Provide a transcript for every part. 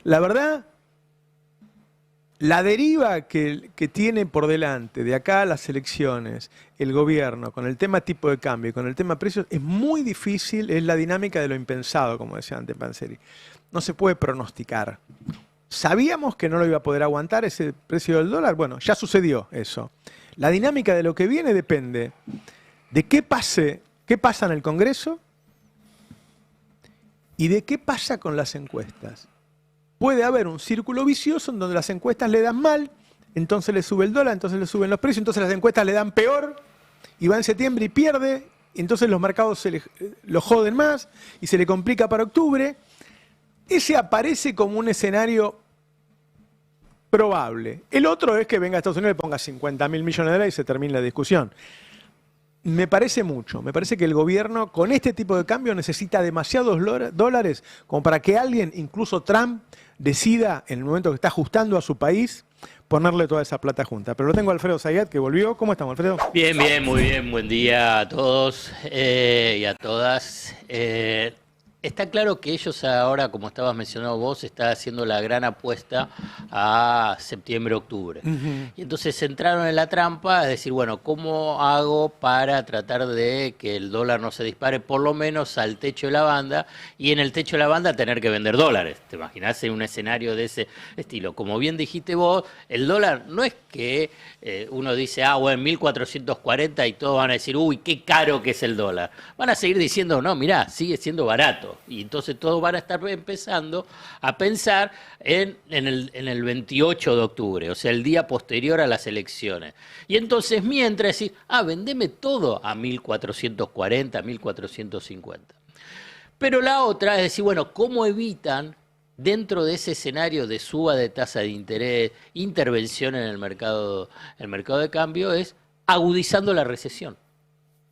La verdad, la deriva que tiene por delante de acá a las elecciones el gobierno con el tema tipo de cambio y con el tema precios es muy difícil, es la dinámica de lo impensado, como decía antes Panzeri. No se puede pronosticar. Sabíamos que no lo iba a poder aguantar ese precio del dólar. Bueno, ya sucedió eso. La dinámica de lo que viene depende de qué pasa en el Congreso y de qué pasa con las encuestas. Puede haber un círculo vicioso en donde las encuestas le dan mal, entonces le sube el dólar, entonces le suben los precios, entonces las encuestas le dan peor y va en septiembre y pierde, y entonces los mercados lo joden más y se le complica para octubre. Ese aparece como un escenario probable. El otro es que venga a Estados Unidos y le ponga 50.000 millones de dólares y se termine la discusión. Me parece mucho. Me parece que el gobierno con este tipo de cambio necesita demasiados dólares como para que alguien, incluso Trump, decida en el momento que está ajustando a su país ponerle toda esa plata junta. Pero lo tengo a Alfredo Zayat, que volvió. ¿Cómo estamos, Alfredo? Bien, bien, muy bien. Buen día a todos y a todas. Está claro que ellos ahora, como estabas mencionando vos, están haciendo la gran apuesta a septiembre-octubre. Y entonces entraron en la trampa de decir, bueno, ¿cómo hago para tratar de que el dólar no se dispare por lo menos al techo de la banda? Y en el techo de la banda tener que vender dólares. ¿Te imaginás en un escenario de ese estilo? Como bien dijiste vos, el dólar no es que uno dice, bueno, 1.440 y todos van a decir, uy, qué caro que es el dólar. Van a seguir diciendo, no, mirá, sigue siendo barato. Y entonces todos van a estar empezando a pensar en el 28 de octubre, o sea, el día posterior a las elecciones. Y entonces mientras decir, vendeme todo a 1.440, 1.450. Pero la otra es decir, bueno, ¿cómo evitan dentro de ese escenario de suba de tasa de interés, intervención en el mercado de cambio, es agudizando la recesión?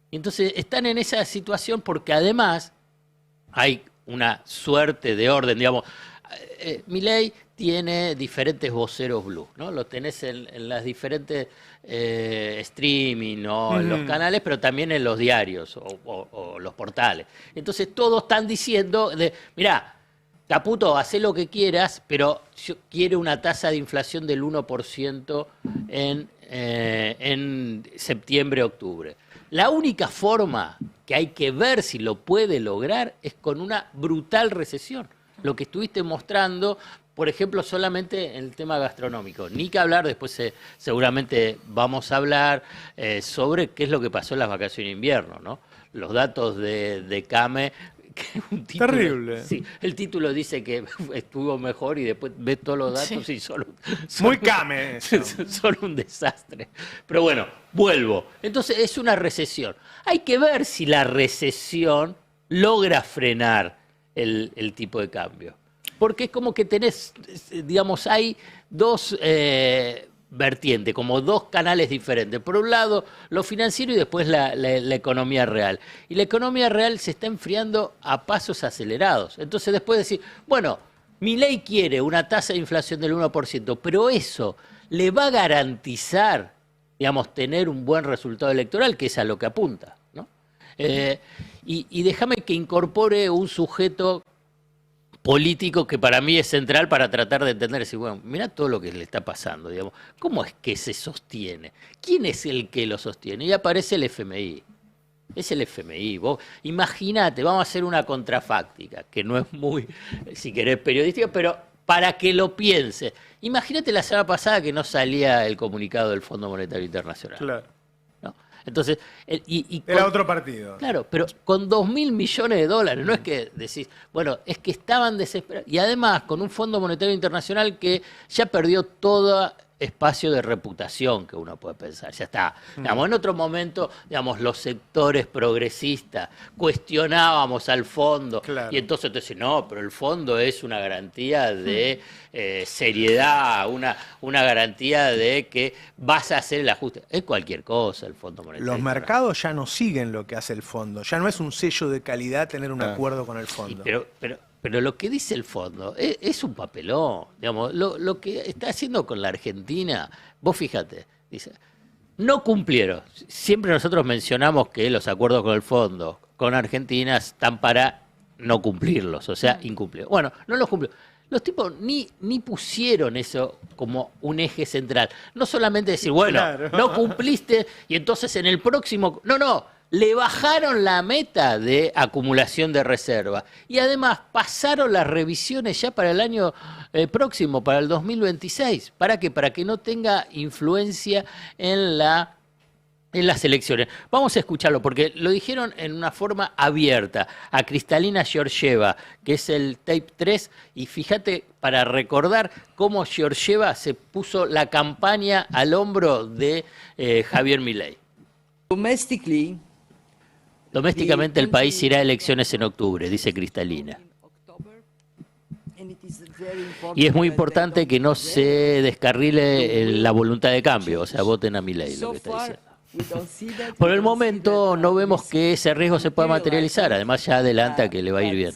Y entonces están en esa situación porque además hay una suerte de orden, digamos. Milei tiene diferentes voceros blue, ¿no? Lo tenés en las diferentes streaming, ¿no? En los canales, pero también en los diarios o los portales. Entonces todos están diciendo, mirá, Caputo, hacé lo que quieras, pero yo quiero una tasa de inflación del 1% en septiembre-octubre. La única forma que hay que ver si lo puede lograr es con una brutal recesión. Lo que estuviste mostrando, por ejemplo, solamente en el tema gastronómico. Ni que hablar, después seguramente vamos a hablar sobre qué es lo que pasó en las vacaciones de invierno, ¿no? Los datos de CAME. Un título, terrible. Sí, el título dice que estuvo mejor y después ves todos los datos y solo muy CAME. Solo un desastre. Pero bueno, vuelvo. Entonces es una recesión. Hay que ver si la recesión logra frenar el tipo de cambio. Porque es como que tenés, digamos, hay dos vertiente, como dos canales diferentes. Por un lado, lo financiero y después la economía real. Y la economía real se está enfriando a pasos acelerados. Entonces después decir, bueno, Milei quiere una tasa de inflación del 1%, pero eso le va a garantizar, digamos, tener un buen resultado electoral, que es a lo que apunta, ¿no? Y déjame que incorpore un sujeto político que para mí es central para tratar de entender, decir, bueno, mirá todo lo que le está pasando, digamos, ¿cómo es que se sostiene? ¿Quién es el que lo sostiene? Y aparece el FMI. Es el FMI. Vos imagínate, vamos a hacer una contrafáctica, que no es muy, si querés, periodística, pero para que lo piense. Imagínate la semana pasada que no salía el comunicado del Fondo Monetario Internacional. Claro. Entonces, era otro partido. Claro, pero con 2.000 millones de dólares, no es que decís, bueno, es que estaban desesperados. Y además, con un Fondo Monetario Internacional que ya perdió todo espacio de reputación que uno puede pensar. Ya está. Digamos, en otro momento, digamos, los sectores progresistas cuestionábamos al fondo. Claro. Y entonces te dicen, no, pero el fondo es una garantía de seriedad, una garantía de que vas a hacer el ajuste. Es cualquier cosa el Fondo Monetario. Los mercados ya no siguen lo que hace el fondo. Ya no es un sello de calidad tener un acuerdo con el fondo. Pero lo que dice el fondo es un papelón. Digamos, lo que está haciendo con la Argentina, vos fíjate, dice, no cumplieron. Siempre nosotros mencionamos que los acuerdos con el fondo, con Argentina, están para no cumplirlos, o sea, incumplieron. Bueno, no los cumplió. Los tipos ni pusieron eso como un eje central. No solamente decir, bueno, Claro. no cumpliste y entonces en el próximo... No, le bajaron la meta de acumulación de reserva. Y además pasaron las revisiones ya para el año próximo, para el 2026. ¿Para qué? Para que no tenga influencia en las elecciones. Vamos a escucharlo, porque lo dijeron en una forma abierta a Kristalina Georgieva, que es el tape 3, y fíjate, para recordar cómo Georgieva se puso la campaña al hombro de Javier Milei. Domésticamente el país irá a elecciones en octubre, dice Kristalina. Y es muy importante que no se descarrile la voluntad de cambio, o sea, voten a Milei, lo que está diciendo. Por el momento no vemos que ese riesgo se pueda materializar, además ya adelanta que le va a ir bien.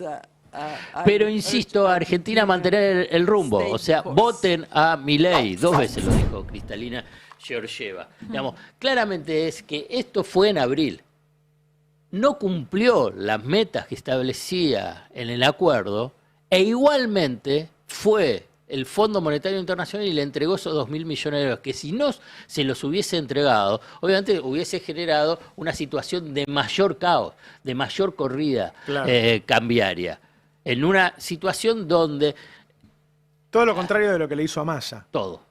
Pero insisto, Argentina mantener el rumbo, o sea, voten a Milei, 2 veces lo dijo Kristalina Georgieva. Digamos, claramente es que esto fue en abril, no cumplió las metas que establecía en el acuerdo e igualmente fue el Fondo Monetario Internacional y le entregó esos 2.000 millones de dólares, que si no se los hubiese entregado, obviamente hubiese generado una situación de mayor caos, de mayor corrida Claro. Cambiaria, en una situación donde Todo lo contrario de lo que le hizo a Massa. todo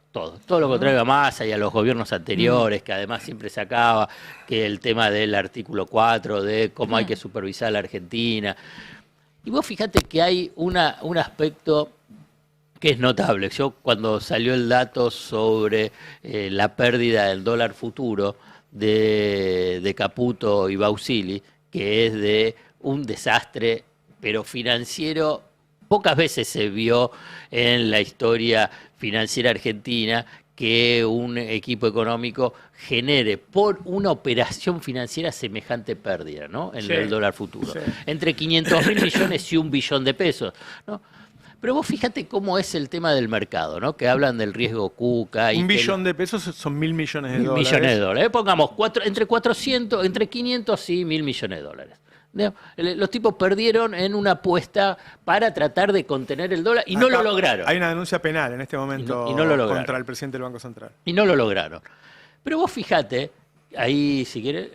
lo contrario a Massa y a los gobiernos anteriores, que además siempre sacaba que el tema del artículo 4, de cómo hay que supervisar a la Argentina. Y vos fíjate que hay un aspecto que es notable. Yo cuando salió el dato sobre la pérdida del dólar futuro de Caputo y Bausili, que es de un desastre, pero financiero, pocas veces se vio en la historia financiera argentina que un equipo económico genere por una operación financiera semejante pérdida, ¿no? En Sí, el dólar futuro. sí. Entre 500.000 millones y 1 billón de pesos, ¿no? Pero vos fíjate cómo es el tema del mercado, ¿no? Que hablan del riesgo Cuca. Y Un que billón de pesos son 1.000 millones de 1.000 dólares. millones de dólares. Pongamos entre 500 y 1.000 millones de dólares. ¿No? Los tipos perdieron en una apuesta para tratar de contener el dólar y no Acá lo lograron. Hay una denuncia penal en este momento Y no lo lograron. contra el presidente del Banco Central. Y no lo lograron. Pero vos fíjate, ahí si querés,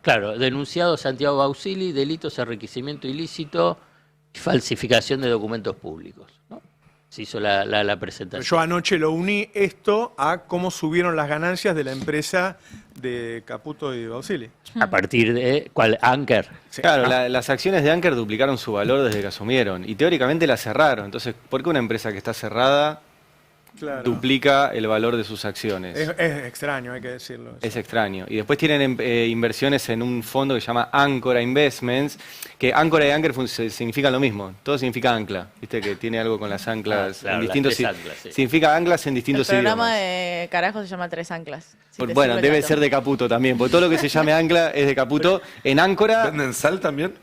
claro, denunciado Santiago Bausili, delitos, enriquecimiento ilícito y falsificación de documentos públicos, ¿no? Se hizo la presentación. Yo anoche lo uní esto a cómo subieron las ganancias de la empresa de Caputo y Bausili. A partir de, ¿cuál? Anker. Sí. Claro, las acciones de Anker duplicaron su valor desde que asumieron y teóricamente la cerraron. Entonces, ¿por qué una empresa que está cerrada Claro. duplica el valor de sus acciones? Es extraño, hay que decirlo. Es extraño. Y después tienen inversiones en un fondo que se llama Ancora Investments, que Ancora y Anker significan lo mismo. Todo significa ancla. Viste que tiene algo con las anclas Claro, en las distintos tres anclas, sí. significa anclas en El distintos programa idiomas. de carajo se llama Tres Anclas. Si te Bueno, sirve el debe dato. ser de Caputo también, porque todo lo que se llame ancla es de Caputo. En Ancora, ¿Venden sal también?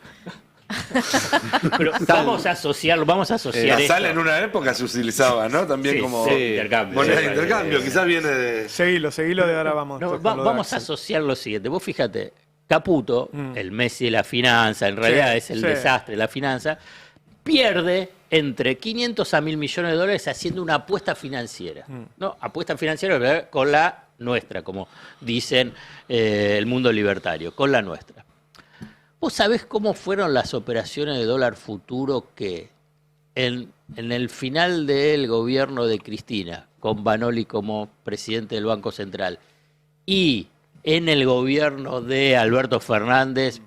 Pero vamos a asociarlo, vamos a asociar La sal esto. en una época se utilizaba, ¿no? También Sí, como sí, intercambio. moneda de Sí, intercambio. Quizás viene de... Seguilo de ahora vamos. No, con lo de vamos a Axel. asociar lo siguiente. Vos fíjate, Caputo, el Messi de la finanza, en realidad Sí, es el sí. desastre de la finanza, pierde entre 500 a 1.000 millones de dólares haciendo una apuesta financiera. ¿No? Apuesta financiera ¿verdad? Con la nuestra, como dicen el mundo libertario, con la nuestra. ¿Vos sabés cómo fueron las operaciones de dólar futuro que en el final del gobierno de Cristina, con Banoli como presidente del Banco Central, y en el gobierno de Alberto Fernández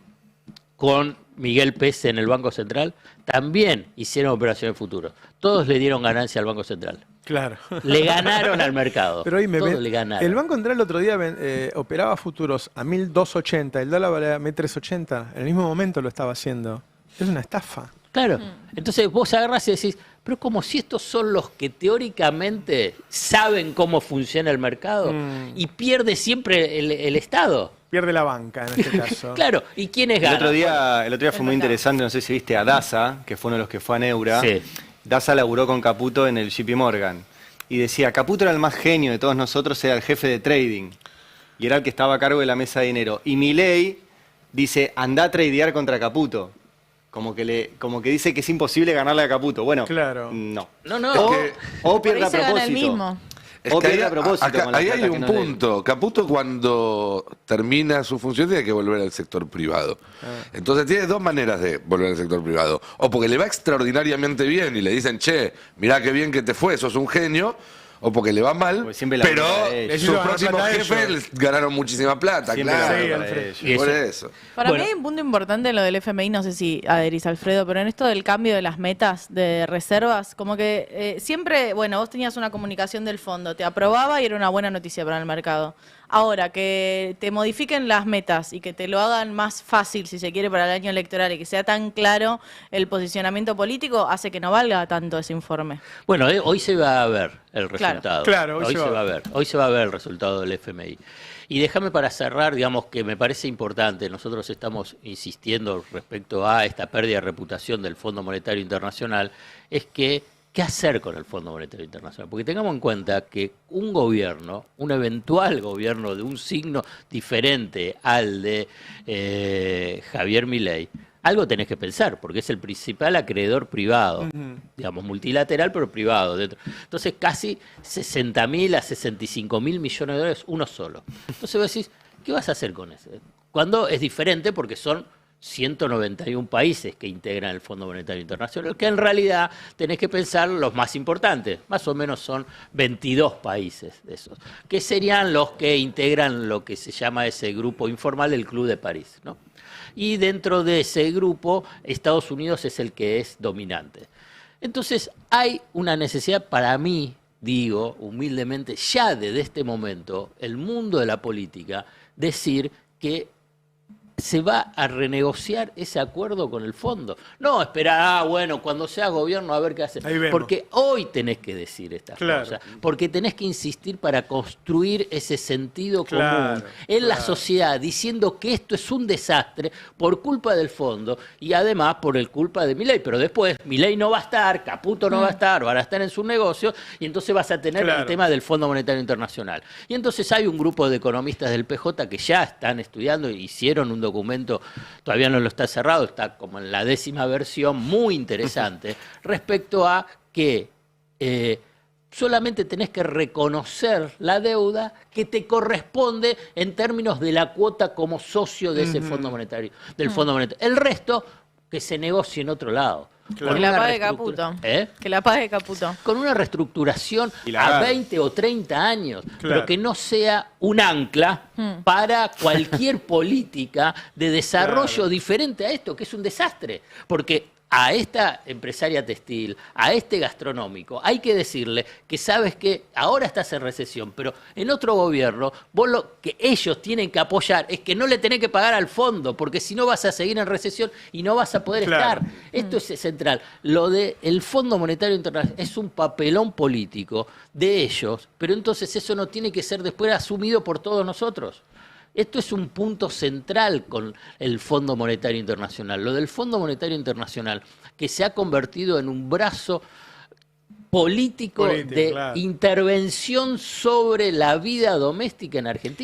con Miguel Pese en el Banco Central, también hicieron operaciones futuros? Todos le dieron ganancia al Banco Central. Claro. Le ganaron al mercado. Pero ahí Todos le ganaron. el Banco Central el otro día operaba futuros a 1.280, el dólar valía 1.380. En el mismo momento lo estaba haciendo. Es una estafa. Claro. Entonces vos agarrás y decís, pero como si estos son los que teóricamente saben cómo funciona el mercado y pierde siempre el Estado. Pierde la banca en este caso. Claro, ¿y quiénes el ganan? otro día fue Es muy verdad. interesante, no sé si viste a Daza, que fue uno de los que fue a Neura. Sí. Daza laburó con Caputo en el JP Morgan. Y decía, Caputo era el más genio de todos nosotros, era el jefe de trading. Y era el que estaba a cargo de la mesa de dinero. Y Milei dice, andá a tradear contra Caputo. como que dice que es imposible ganarle a Caputo. Bueno, Claro. no. No. O, que- o Por ahí pierde a se gana el propósito. mismo. Es O que pierde ahí, a propósito con la ahí plata hay que un no le- punto. Caputo cuando termina su función tiene que volver al sector privado. Entonces tiene dos maneras de volver al sector privado. O porque le va extraordinariamente bien y le dicen, che, mirá qué bien que te fue, sos un genio. O porque le va mal, Porque siempre la pero plata de ellos. sus Ellos ganan próximos plata jefes ellos. les ganaron muchísima plata, Siempre la claro. Sí, plata Alfredo. de ellos. Y Por eso- eso. Para Bueno. mí hay un punto importante en lo del FMI, no sé si adherís, Alfredo, pero en esto del cambio de las metas de reservas, como que siempre, bueno, vos tenías una comunicación del fondo, te aprobaba y era una buena noticia para el mercado. Ahora, que te modifiquen las metas y que te lo hagan más fácil, si se quiere, para el año electoral y que sea tan claro el posicionamiento político, hace que no valga tanto ese informe. Bueno, hoy se va a ver el resultado. Claro, hoy se va a ver. Hoy se va a ver el resultado del FMI. Y déjame para cerrar, digamos que me parece importante, nosotros estamos insistiendo respecto a esta pérdida de reputación del Fondo Monetario Internacional, es que ¿qué hacer con el Fondo Monetario Internacional? Porque tengamos en cuenta que un gobierno, un eventual gobierno de un signo diferente al de Javier Milei, algo tenés que pensar, porque es el principal acreedor privado, digamos, multilateral, pero privado. Entonces, casi 60.000 a 65.000 millones de dólares, uno solo. Entonces vos decís, ¿qué vas a hacer con eso? Cuando es diferente, porque son 191 países que integran el Fondo Monetario Internacional, que en realidad tenés que pensar los más importantes, más o menos son 22 países de esos, que serían los que integran lo que se llama ese grupo informal del Club de París, ¿no? Y dentro de ese grupo, Estados Unidos es el que es dominante. Entonces, hay una necesidad para mí, digo humildemente, ya desde este momento, el mundo de la política, decir que se va a renegociar ese acuerdo con el fondo. No esperar, bueno, cuando sea gobierno a ver qué hace. Ahí vemos. Porque hoy tenés que decir estas Claro. cosas. Porque tenés que insistir para construir ese sentido Claro, común en la claro. sociedad, diciendo que esto es un desastre por culpa del fondo y además por el culpa de Milei. Pero después Milei no va a estar, Caputo no va a estar, van a estar en su negocio y entonces vas a tener Claro. el tema del Fondo Monetario Internacional. Y entonces hay un grupo de economistas del PJ que ya están estudiando, hicieron un documento, todavía no lo está cerrado, está como en la 10ª versión, muy interesante, respecto a que solamente tenés que reconocer la deuda que te corresponde en términos de la cuota como socio de ese Fondo Monetario, del Fondo Monetario. El resto, que se negocie en otro lado. Claro. Con Que la una pague reestructura- Caputo. ¿Eh? Que la pague Caputo. Con una reestructuración Y la a agarre. 20 o 30 años, Claro. pero que no sea un ancla para cualquier política de desarrollo Claro. diferente a esto, que es un desastre. Porque a esta empresaria textil, a este gastronómico, hay que decirle que sabes que ahora estás en recesión, pero en otro gobierno, vos lo que ellos tienen que apoyar es que no le tenés que pagar al fondo, porque si no vas a seguir en recesión y no vas a poder Claro. estar. Esto es central. Lo del Fondo Monetario Internacional es un papelón político de ellos, pero entonces eso no tiene que ser después asumido por todos nosotros. Esto es un punto central con el Fondo Monetario Internacional. Lo del Fondo Monetario Internacional, que se ha convertido en un brazo político de claro. intervención sobre la vida doméstica en Argentina.